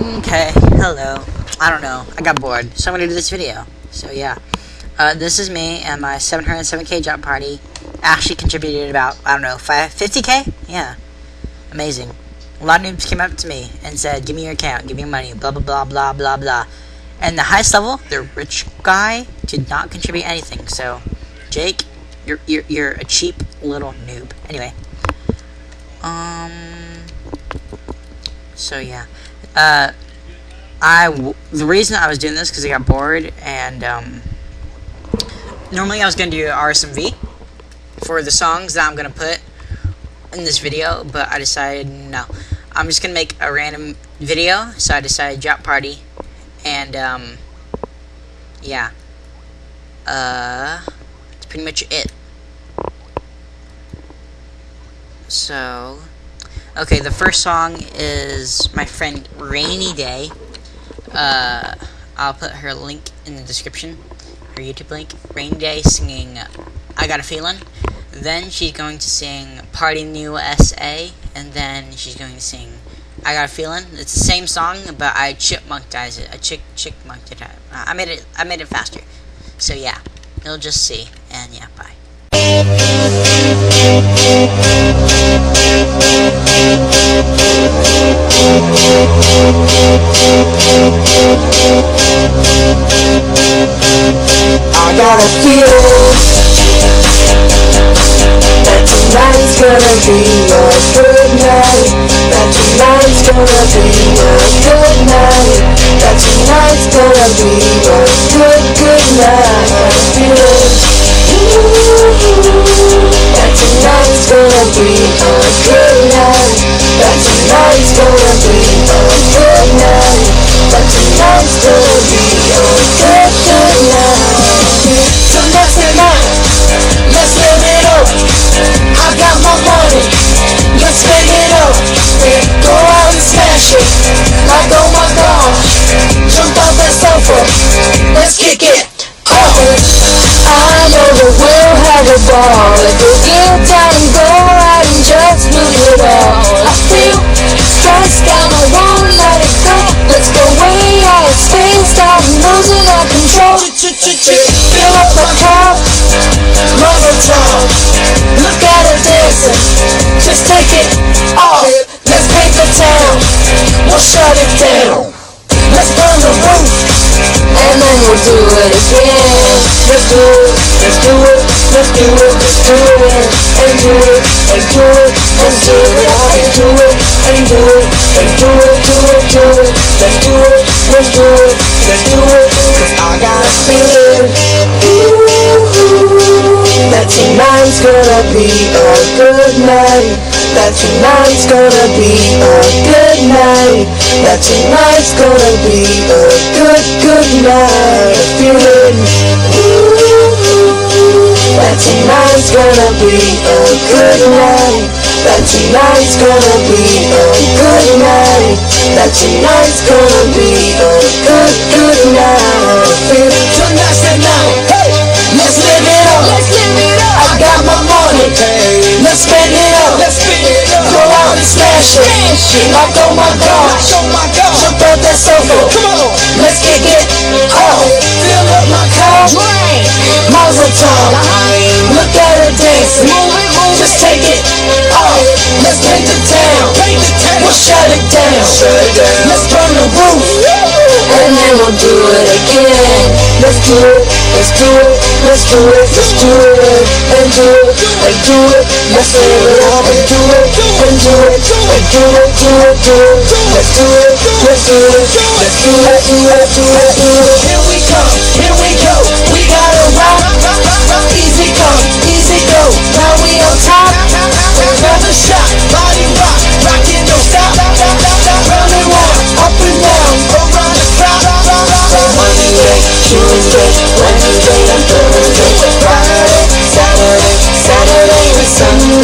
Okay, hello. I don't know. I got bored, so I'm gonna do this video. So yeah, this is me and my 707k jump party. Actually contributed about, I don't know, 50k? Yeah, amazing. A lot of noobs came up to me and said, "Give me your account, give me your money, blah blah blah blah blah blah." And the highest level, the rich guy, did not contribute anything. So, Jake, you're a cheap little noob. Anyway, so yeah. The reason I was doing this because I got bored, and normally I was gonna do RSMV for the songs that I'm gonna put in this video, but I decided no. I'm just gonna make a random video, so I decided drop party, and yeah. That's pretty much it. So. Okay, the first song is my friend Rainy Daye. I'll put her link in the description, her YouTube link. Rainy Daye singing I Got a Feeling. Then she's going to sing Party in the USA, and then she's going to sing I Got a Feeling. It's the same song, but I chipmunked it. Chipmunked it. I made it faster. So yeah, you'll just see, and yeah, bye. I got a feeling that tonight's gonna be a good night. That tonight's gonna be a good night. That tonight's gonna be a good night. I got a feeling that tonight's gonna be a good night. That tonight's gonna be a good night. That tonight's gonna be a good night. Tonight's the night, let's live it up. I got my money, let's spend it up. Go out and smash it, like oh my gosh. Jump off that sofa, let's kick it. I know that we'll have a ball. If we get down and go out and just lose it all. I feel stressed out, I won't let it go. Let's go way out of space, I'm losing our control. Fill up my cup, mother tongue. Look at her dancing, just take it off. Let's paint the town, we'll shut it down. Let's burn the roof, and then we'll do it again. Let's do it, let's do it, let's do it, let's do it, and do it, and do it, and do it, and do it, and do it, and do it, do it, do it. Let's do it, let's do it, let's do it. 'Cause I got a feeling that tonight's gonna be a good night. That tonight's gonna be a good night. That tonight's gonna be a good night. A feeling that tonight's gonna be a good night. That tonight's gonna be a good night. That tonight's gonna be a good night. I feel tonight's the night. Hey, let's live it up. Let's live it up. I got my money. Let's spend it up. Let's spend it up. Go out and smash it. Like oh my gosh. Jump off that sofa. Come on. Let's kick it off. Fill up my car. Mazel tov. Look at her dancing. Just take it off. Let's paint the town. We'll shut it down. Let's burn the roof, and then we'll do it again. Let's do it. Let's do it. Let's do it. Let's do it. And do it. And do it. Let's live it up and do it. And do it. And do it. Do it. Do it. Let's do it. Let's do it. Let's do it. Do it. Do it. Do it. Here we come. Here we go. We gotta rock. Easy come. Easy go. Now we on top. Another shot. Body rock. Rockin' don't stop. Round and round. Up and down. Around the clock. Monday, Tuesday, Wednesday, and Thursday, Friday, Saturday, and Sunday.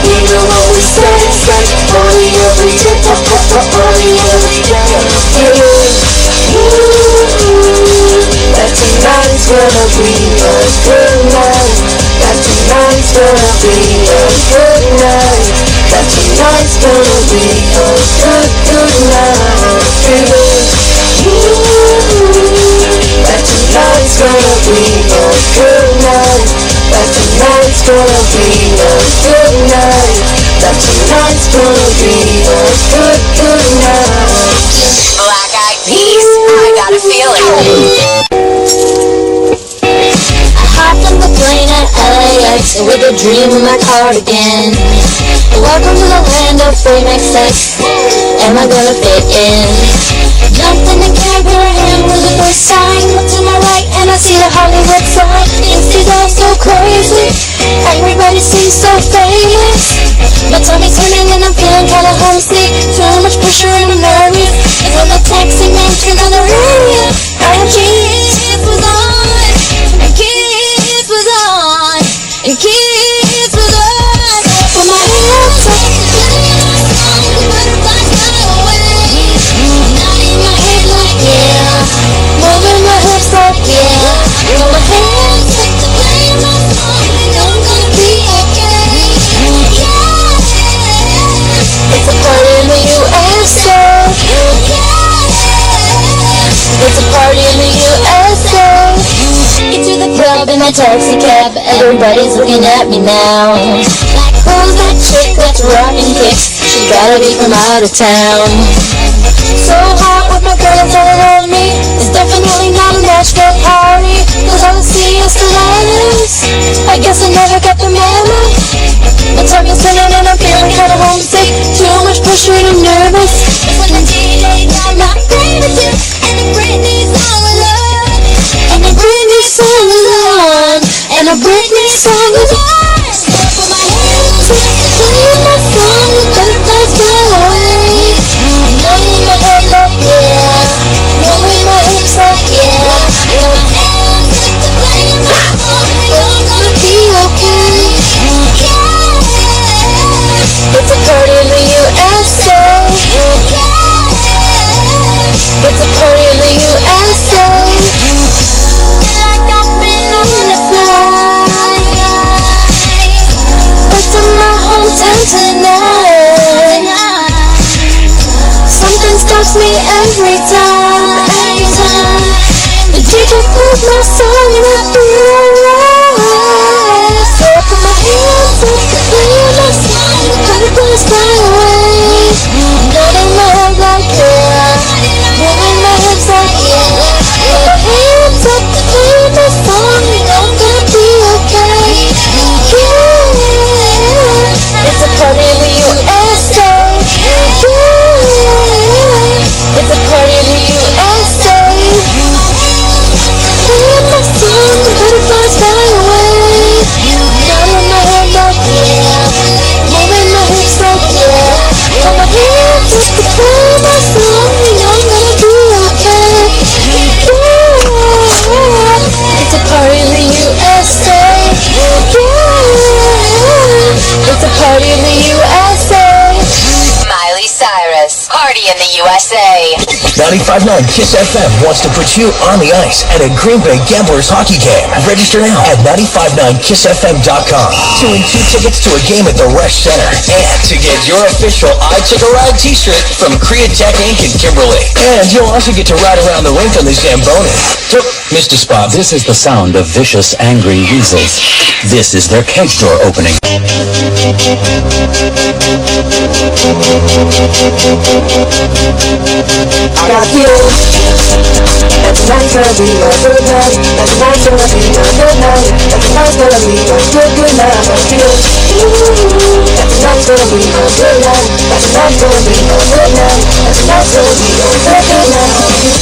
You know what we say, party every day, party every day. That tonight's gonna be a good night. That tonight's gonna be a good night. That tonight's gonna be a good tonight's gonna be a good night. That tonight's gonna be a good night. Black Eyed Peas, I got a feeling. I hopped on the plane at LAX with a dream in my cardigan. Welcome to the land of free excess. Am I gonna fit in? Jumped in the cab, here I am with a first sign. Look to my right and I see the Hollywood sign. These all so crazy, everybody seems so famous. But Tommy's turning and I'm feeling kinda homesick. Too much pressure and I'm nervous. And when the taxi man turned on the radio, and Kiss was on, and Kiss was on, and Kiss was on. With my hands up, the butterflies fly away. Nodding my head like yeah, moving my hips like yeah. With my hands up to play my song, I know I'm gonna be okay. Yeah, it's a party in the USA. It's a party in the USA. Get to the club in my taxi cab. Everybody's looking at me now. Like, who's that chick that's rocking kicks? She gotta be from out of town. So hot with my girls all around me. It's definitely not a Nashville party, cause all I see is stilettos. I guess I never got the memo. My tongue is turning and I'm feeling kinda homesick. Too much pressure and I'm nervous. It's when the DJ got my favorite tip, and the Britney song was on, and the Britney song was on, and the Britney song was on. Put my hands up, playing my song, the butterflies fly away. Nodding my head like yeah, moving my hips like yeah. Put my hands up to playing my song, I know I'm gonna be okay. It's a party in the USA. It's a party in the USA. Like I've been on a flight back to my hometown tonight. Something stops me every time. The DJ plays my song and I feel alive. So I put my hands up, playing my song, the butterflies fly away. Nodding my head like yeah, moving my hips like yeah. Put my hands up, playing my song, you know I'm gonna be okay. Yeah, it's a party in the USA. Yeah, it's a party in the USA. Playing my song, the butterflies fly away. Nodding my head like yeah, moving my hips like yeah. Put my hands up to play my song, you know I'm gonna be okay. Yeah, it's a party in the USA. Yeah, it's a party in the USA. Miley Cyrus, party in the USA. 95.9 Kiss FM wants to put you on the ice at a Green Bay Gamblers hockey game. Register now at 959kissfm.com to win 2 tickets to a game at the Rush Center and to get your official I Took a Ride t-shirt from Korea Tech Inc. in Kimberly. And you'll also get to ride around the rink on the Zamboni. Mr. Spot, This is the sound of vicious, angry weasels. This is their cage door opening. I got a feeling that tonight's gonna be a good night. That tonight's gonna be a good night. That tonight's gonna be a good night. I got a feeling that tonight's gonna be a good night. That tonight's gonna be a good night. That tonight's gonna be a good night.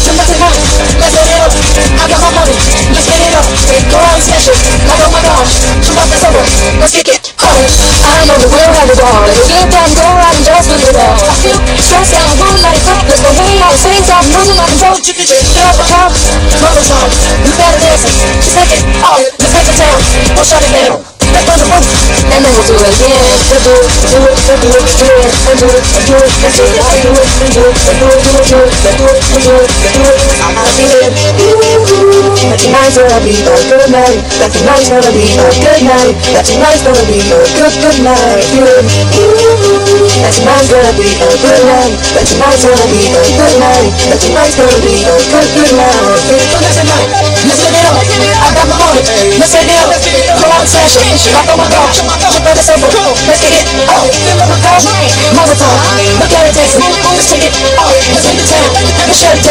Tonight, let's get it up. I got my money, let's get it up. Go out and smash it, like oh my gosh. Tonight that's over, let's kick it. I know that we'll have it all. Let's get down, go out and just live it all. I feel stressed out, one night hopeless. The way I was saying, I'm losing my control. Get off the couch, mother's on. You better dance it, just take it all. Let's make the town, we'll shut it down. Let's run the roof, and then we'll do it again. We'll do it, do it, do it, do it, do it, and do it, and do it, and do it, and do it, and do it, and do it, do it, do it, and do it, and do it, and do it. I gotta feel it. That tonight's gonna be a good night. That tonight's gonna be a good night. That tonight's gonna be a good night. Feel it. That tonight's gonna be a good night. That tonight's gonna be a good night. That tonight's gonna be a good night. Feel it. So listen now, let's get it up. I got my money, let's get it up. Go out and smash shit. Hop on my car, jump on the sofa. Let's get it off. Fill up my car, Molotov. Look at it, Texas. Let's take it off. Let's hit the town. Shut it down.